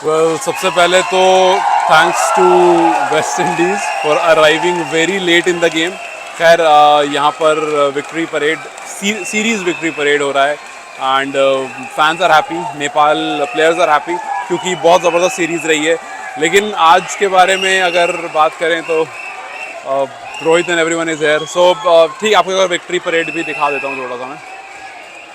सबसे पहले तो thanks to West Indies for arriving very late in the game. खैर यहाँ पर victory parade series victory parade हो रहा है and fans are happy, Nepal players are happy क्योंकि बहुत ज़बरदस्त सीरीज़ रही है। लेकिन आज के बारे में अगर बात करें तो Rohit and everyone is here, so ठीक, आपको अगर विक्ट्री परेड भी दिखा देता हूँ थोड़ा सा। मैं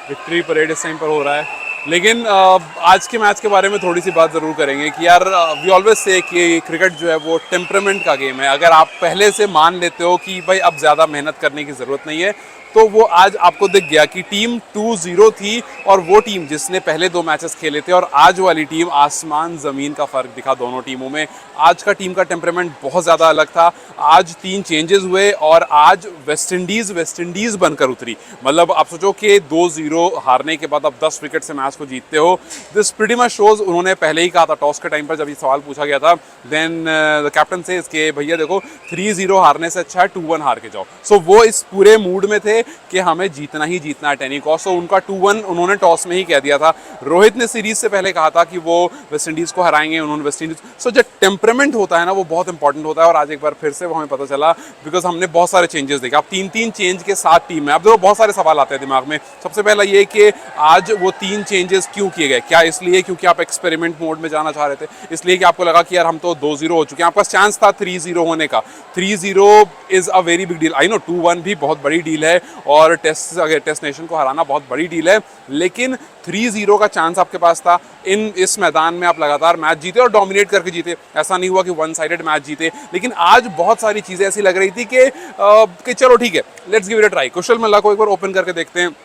विक्ट्री परेड इस टाइम पर हो रहा है, लेकिन आज के मैच के बारे में थोड़ी सी बात ज़रूर करेंगे कि यार वी ऑलवेज से कि क्रिकेट जो है वो टेम्परामेंट का गेम है। अगर आप पहले से मान लेते हो कि भाई अब ज़्यादा मेहनत करने की ज़रूरत नहीं है, तो वो आज आपको दिख गया कि टीम 2-0 थी और वो टीम जिसने पहले 2 मैचेस खेले थे और आज वाली टीम, आसमान ज़मीन का फ़र्क दिखा दोनों टीमों में। आज का टीम का टेम्परामेंट बहुत ज़्यादा अलग था। आज 3 चेंजेस हुए और आज वेस्ट इंडीज़ बनकर उतरी। मतलब आप सोचो कि 2-0 हारने के बाद आप 10 विकेट से मैच को जीतते हो। दिस प्रीटी मच शोज, उन्होंने पहले ही कहा था टॉस के टाइम पर जब ये सवाल पूछा गया था, देन द कैप्टन से इसके भैया देखो 3-0 हारने से अच्छा है 2-1 हार के जाओ। सो वो इस पूरे मूड में थे कि हमें जीतना ही जीतना है टेनी कॉस्ट। तो उनका 2-1 उन्होंने टॉस में ही कह दिया था। रोहित ने सीरीज से पहले कहा था कि वो वेस्ट इंडीज़ को हराएंगे, उन्होंने वेस्ट इंडीज़। सो जो टेम्परामेंट होता है ना वो बहुत इंपॉर्टेंट होता है और आज एक बार फिर से वो हमें पता चला, बिकॉज हमने बहुत सारे चेंजेस देखे। अब 3-3 चेंज के साथ टीम में अब देखो बहुत सारे सवाल आते हैं दिमाग में। सबसे पहला ये कि आज वो 3 चेंजेस क्यों किए गए? क्या इसलिए क्योंकि आप एक्सपेरिमेंट मोड में जाना चाह रहे थे? इसलिए कि आपको लगा कि यार हम तो 2-0 हो चुके हैं, आपका चांस था 3-0 होने का। 3-0 is a very big deal. I know 2-1 भी बहुत बड़ी डील है और टेस्ट नेशन को हराना बहुत बड़ी डील है, लेकिन 3-0 का चांस आपके पास था। इस मैदान में आप लगातार मैच जीते और डोमिनेट करके जीते। ऐसा नहीं हुआ कि वन साइडेड मैच जीते, लेकिन आज बहुत सारी चीज़ें ऐसी लग रही थी कि चलो ठीक है, let's give it a try. Kushal Malla को एक बार ओपन करके देखते हैं।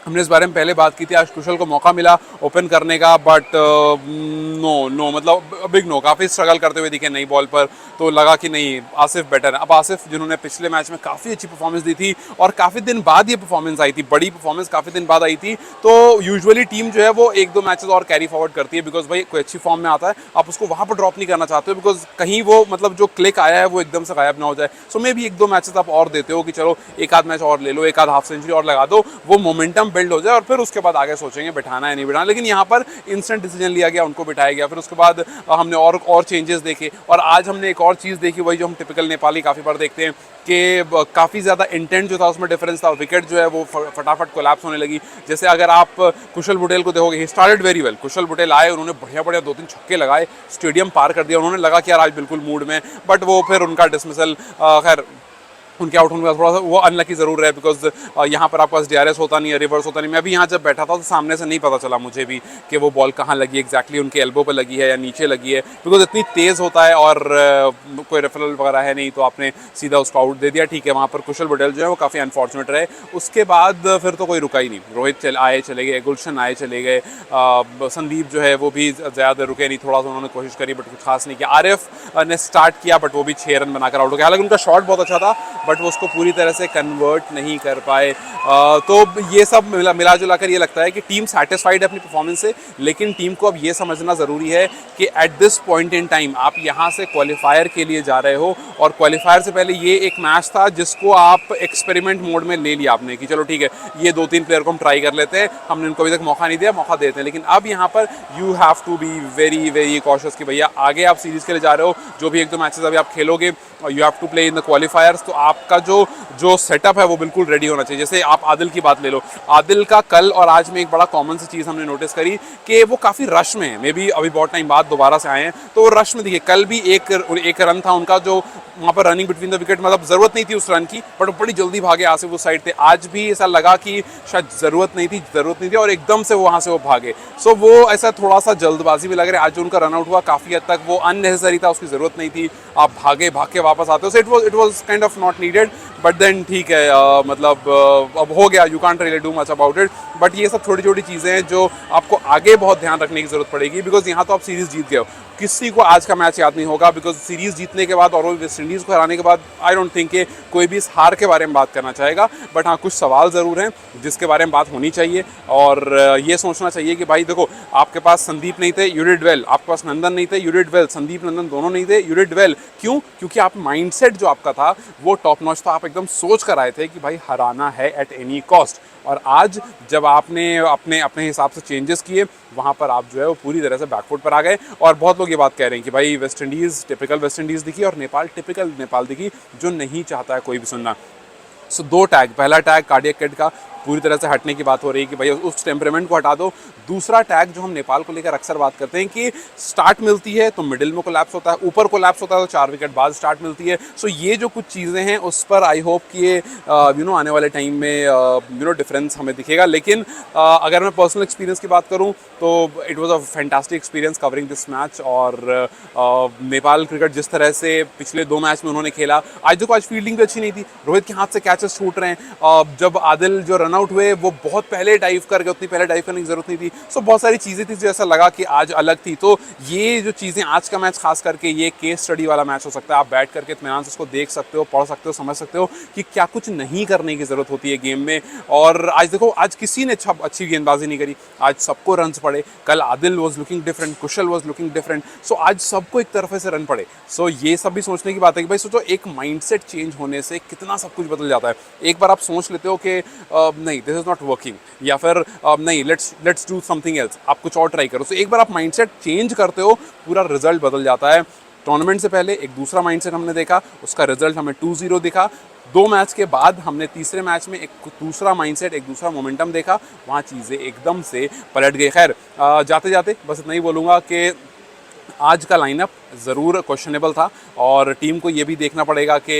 हमने इस बारे में पहले बात की थी, आज कुशल को मौका मिला ओपन करने का, बट नो मतलब बिग नो। काफ़ी स्ट्रगल करते हुए दिखे नई बॉल पर, तो लगा कि नहीं आसिफ बेटर है। अब आसिफ जिन्होंने पिछले मैच में काफ़ी अच्छी परफॉर्मेंस दी थी और काफ़ी दिन बाद ये परफॉर्मेंस आई थी, बड़ी परफॉर्मेंस काफ़ी दिन बाद आई थी, तो यूजुअली टीम जो है वो 1-2 मैचेस और कैरी फॉरवर्ड करती है, बिकॉज भाई कोई अच्छी फॉर्म में आता है आप उसको वहाँ पर ड्रॉप नहीं करना चाहते हो, बिकॉज कहीं वो मतलब जो क्लिक आया है वो एकदम से गायब ना हो जाए। सो मे भी 1-2 मैचेस आप और देते हो कि चलो एक आध मैच और ले लो, एक आध हाफ सेंचुरी और लगा दो, वो मोमेंटम बिल्ड हो जाए और फिर उसके बाद आगे सोचेंगे बिठाना है नहीं बिठाना। लेकिन यहाँ पर इंस्टेंट डिसीजन लिया गया, उनको बिठाया गया। फिर उसके बाद हमने और चेंजेस देखे और आज हमने एक और चीज़ देखी, वही जो हम टिपिकल नेपाली काफ़ी बार देखते हैं कि काफ़ी ज़्यादा इंटेंट जो था उसमें डिफरेंस था। विकेट जो है वो फटाफट कोलैप्स होने लगी। जैसे अगर आप कुशल बुटेल को देखोगे, ही स्टार्टेड वेरी वेल। कुशल बुटेल आए, उन्होंने बढ़िया बढ़िया 2-3 छक्के लगाए, स्टेडियम पार कर दिया। उन्होंने लगा कि यार आज बिल्कुल मूड में, बट वो फिर उनका डिसमिसल, खैर उनके आउट होने का थोड़ा सा वो अनलकी ज़रूर है, बिकॉज यहाँ पर आपके पास DRS होता नहीं है, रिवर्स होता नहीं। मैं भी यहाँ जब बैठा था तो सामने से नहीं पता चला मुझे भी कि वो बॉल कहाँ लगी एग्जैक्टली, उनके एल्बो पर लगी है या नीचे लगी है, बिकॉज इतनी तेज़ होता है और कोई रेफरल वगैरह है नहीं, तो आपने सीधा उसको आउट दे दिया। ठीक है, वहाँ पर कुशल बुटेल जो है वो काफ़ी अनफॉर्चुनेट रहे। उसके बाद फिर तो कोई रुका ही नहीं। रोहित आए चले गए, गुलशन आए चले गए, संदीप जो है वो भी ज़्यादा रुके नहीं, थोड़ा सा उन्होंने कोशिश करी बट कुछ खास नहीं किया। आरिफ ने स्टार्ट किया बट वो भी 6 रन बनाकर आउट हो गया। हालांकि उनका शॉट बहुत अच्छा था बट वो उसको पूरी तरह से कन्वर्ट नहीं कर पाए। तो ये सब मिला जुला कर ये लगता है कि टीम सेटिस्फाइड है अपनी परफॉर्मेंस से, लेकिन टीम को अब ये समझना ज़रूरी है कि at this point in time आप यहाँ से क्वालिफायर के लिए जा रहे हो और क्वालिफायर से पहले ये एक मैच था जिसको आप एक्सपेरिमेंट मोड में ले लिया आपने कि चलो ठीक है, ये 2-3 प्लेयर को हम ट्राई कर लेते हैं, हमने उनको अभी तक मौका नहीं दिया, मौका देते हैं। लेकिन अब यहाँ पर you have to be very very cautious कि भैया आगे आप सीरीज़ के लिए जा रहे हो, जो भी 1-2 मैचेस अभी आप खेलोगे, you have to play in the qualifiers, तो आपका जो सेटअप है वो बिल्कुल रेडी होना चाहिए। जैसे आप आदिल की बात ले लो, आदिल का कल और आज में एक बड़ा कॉमन सी चीज़ हमने नोटिस करी कि वो काफ़ी रश में है। मे बी अभी बहुत टाइम बाद दोबारा से आए हैं तो वो रश में दिखे। कल भी एक रन था उनका जो वहाँ पर रनिंग बिटवीन द विकेट, मतलब ज़रूरत नहीं थी उस रन की बट वो बड़ी जल्दी भागे आसिफ उस साइड थे। आज भी ऐसा लगा कि शायद ज़रूरत नहीं थी और एकदम से वहाँ से वो भागे। सो वो ऐसा थोड़ा सा जल्दबाजी भी लग रहा है। आज जो उनका रन आउट हुआ काफ़ी हद तक वो अननेसेसरी था, उसकी ज़रूरत नहीं थी। आप भाग के वापस आते हो, so it was kind of not needed, but then ठीक है, मतलब अब हो गया, you can't really do much about it. But ये सब छोटी छोटी चीज़ें हैं जो आपको आगे बहुत ध्यान रखने की ज़रूरत पड़ेगी, बिकॉज यहाँ तो आप सीरीज़ जीत गए हो। किसी को आज का मैच याद नहीं होगा, बिकॉज सीरीज़ जीतने के बाद और वेस्ट इंडीज़ को हराने के बाद आई डोंट थिंक कि कोई भी इस हार के बारे में बात करना चाहेगा। बट हाँ, कुछ सवाल ज़रूर हैं जिसके बारे में बात होनी चाहिए और ये सोचना चाहिए कि भाई देखो, आपके पास संदीप नहीं थे, यू डिड वेल। आपके पास नंदन नहीं थे, यू डिड वेल। संदीप नंदन दोनों नहीं थे, यू डिड वेल। क्यों? क्योंकि आप माइंडसेट जो आपका था वो टॉप नॉच था। आप एकदम सोच कर आए थे कि भाई हराना है एट एनी कॉस्ट। और आज जब आपने अपने अपने हिसाब से चेंजेस किए, वहाँ पर आप जो है वो पूरी तरह से बैकफुट पर आ गए। और बहुत लोग ये बात कह रहे हैं कि भाई West Indies typical West Indies दिखी और नेपाल टिपिकल नेपाल दिखी, जो नहीं चाहता है कोई भी सुनना। सो दो टैग, पहला टैग कार्डियक किड का पूरी तरह से हटने की बात हो रही है कि भाई उस टेम्परामेंट को हटा दो। दूसरा टैग जो हम नेपाल को लेकर अक्सर बात करते हैं कि स्टार्ट मिलती है तो मिडिल में कोलैप्स होता है, ऊपर कोलैप्स होता है तो 4 विकेट बाद स्टार्ट मिलती है। सो ये जो कुछ चीज़ें हैं उस पर आई होप कि ये आने वाले टाइम में डिफरेंस हमें दिखेगा। लेकिन अगर मैं पर्सनल एक्सपीरियंस की बात करूँ तो it was a fantastic experience covering this match. और नेपाल क्रिकेट जिस तरह से पिछले 2 मैच में उन्होंने खेला, आज देखो आज फील्डिंग भी अच्छी नहीं थी, रोहित के हाथ से कैचेस छूट रहे हैं। जब आदिल जो रन आउट हुए वो बहुत पहले डाइव कर गए, उतनी पहले डाइव करने की जरूरत नहीं थी। सो बहुत सारी चीज़ें थी जो ऐसा लगा कि आज अलग थी। तो ये जो चीज़ें आज का मैच खास करके ये केस स्टडी वाला मैच हो सकता है। आप बैठ करके इत्मीनान से उसको देख सकते हो, पढ़ सकते हो, समझ सकते हो कि क्या कुछ नहीं करने की ज़रूरत होती है गेम में। और आज देखो आज किसी ने अच्छी गेंदबाजी नहीं करी, आज सबको रन पड़े। कल Adil was looking different, Kushal was looking different. So आज सबको एक तरफे से रन पड़े। सो ये सब भी सोचने की बात है कि भाई सोचो एक माइंडसेट चेंज होने से कितना सब कुछ बदल जाता है। एक बार आप सोच लेते हो कि नहीं दिस इज़ नॉट वर्किंग, या फिर नहीं लेट्स डू समथिंग एल्स, आप कुछ और ट्राई करो। सो एक बार आप माइंडसेट चेंज करते हो, पूरा रिजल्ट बदल जाता है। टूर्नामेंट से पहले एक दूसरा माइंडसेट हमने देखा, उसका रिजल्ट हमें 2-0 दिखा। 2 मैच के बाद हमने तीसरे मैच में एक दूसरा माइंडसेट, एक दूसरा मोमेंटम देखा, वहाँ चीज़ें एकदम से पलट गई। खैर जाते जाते बस इतना ही बोलूँगा कि आज का लाइनअप ज़रूर क्वेश्चनेबल था और टीम को ये भी देखना पड़ेगा कि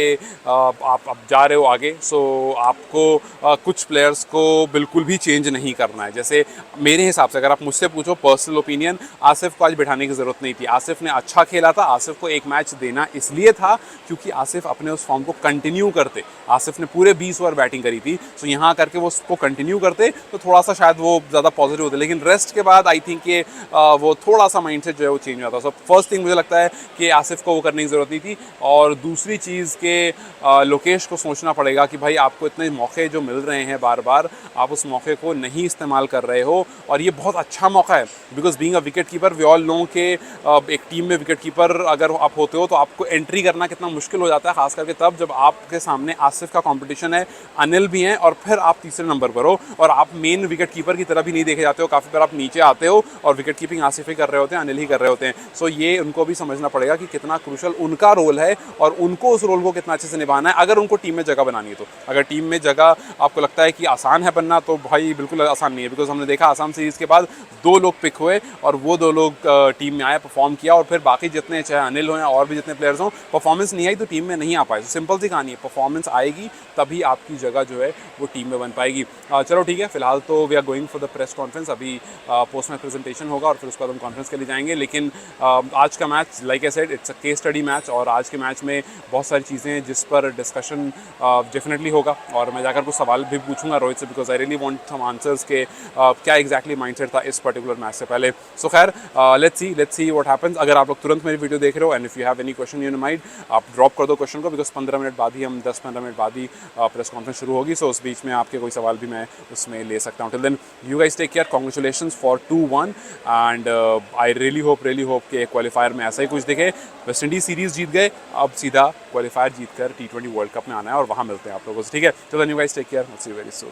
आप जा रहे हो आगे। सो आपको कुछ प्लेयर्स को बिल्कुल भी चेंज नहीं करना है। जैसे मेरे हिसाब से अगर आप मुझसे पूछो पर्सनल ओपिनियन, आसिफ को आज बिठाने की ज़रूरत नहीं थी। आसिफ ने अच्छा खेला था, आसिफ को एक मैच देना इसलिए था क्योंकि आसिफ अपने उस फॉर्म को कंटिन्यू करते। आसिफ ने पूरे 20 ओवर बैटिंग करी थी, सो यहाँ करके वो उसको कंटिन्यू करते तो थोड़ा सा शायद वो ज़्यादा पॉजिटिव होते। लेकिन रेस्ट के बाद आई थिंक ये वो थोड़ा सा माइंडसेट जो है वो चेंज हुआ था। सो फर्स्ट थिंग मुझे लगता है कि आसिफ को वो करने की ज़रूरत नहीं थी। और दूसरी चीज़ के लोकेश को सोचना पड़ेगा कि भाई आपको इतने मौके जो मिल रहे हैं बार बार, आप उस मौके को नहीं इस्तेमाल कर रहे हो। और ये बहुत अच्छा मौका है because being a wicket keeper we all know के एक टीम में विकेट कीपर अगर आप होते हो तो आपको एंट्री करना कितना मुश्किल हो जाता है, खास करके तब जब आपके सामने आसिफ का कंपटीशन है, अनिल भी हैं और फिर आप तीसरे नंबर पर हो और आप मेन विकेट कीपर की तरह भी नहीं देखे जाते हो। काफ़ी बार आप नीचे आते हो और विकेट कीपिंग आसिफ ही कर रहे होते हैं, अनिल ही कर रहे होते हैं। सो ये उनको भी समझना पड़ेगा कि कितना क्रूशल उनका रोल है और उनको उस रोल को कितना अच्छे से निभाना है अगर उनको टीम में जगह बनानी है तो। अगर टीम में जगह आपको लगता है कि आसान है बनना तो भाई बिल्कुल आसान नहीं है। बिकॉज हमने देखा आसाम सीरीज़ के बाद 2 लोग पिक हुए और वो 2 लोग टीम में आए, परफॉर्म किया और फिर बाकी जितने चाहे अनिल हो या और भी जितने प्लेयर्स हों, परफॉर्मेंस नहीं आई तो टीम में नहीं आ पाए। तो सिंपल सी कहानी है, परफॉर्मेंस आएगी तभी आपकी जगह जो है वो टीम में बन पाएगी। चलो ठीक है, फिलहाल तो we are going for the press conference. अभी पोस्ट मैच प्रेजेंटेशन होगा और फिर उसके बाद हम कॉन्फ्रेंस के लिए जाएंगे। लेकिन आज का match like I said it's a case study match और आज के मैच में बहुत सारी चीज़ें जिस पर डिस्कशन डेफिनेटली होगा और मैं जाकर कुछ सवाल भी पूछूंगा रोहित से because I really want some answers के क्या एग्जैक्टली माइंडसेट था इस पर्टिकुलर मैच से पहले। सो खैर लेट्स सी व्हाट हैपेंस। अगर आप लोग तुरंत मेरी वीडियो देख रहे हो and if you have any question in mind, आप ड्रॉप कर दो क्वेश्चन को बिकॉज 15 मिनट बाद ही हम 10-15 मिनट बाद ही प्रेस कॉन्फ्रेंस शुरू होगी। सो उस बीच में आपके कोई सवाल भी मैं उसमें ले सकता हूँ। Till then you guys take care, congratulations for 2-1 and I really hope कि क्वालिफायर में ऐसा ही कुछ दिखे। वेस्ट इंडीज सीरीज़ जीत गए, अब सीधा क्वालिफायर जीतकर T20 वर्ल्ड कप में आना है और वहाँ मिलते हैं आप लोगों से। ठीक है, तो then you guys take care, see you very soon.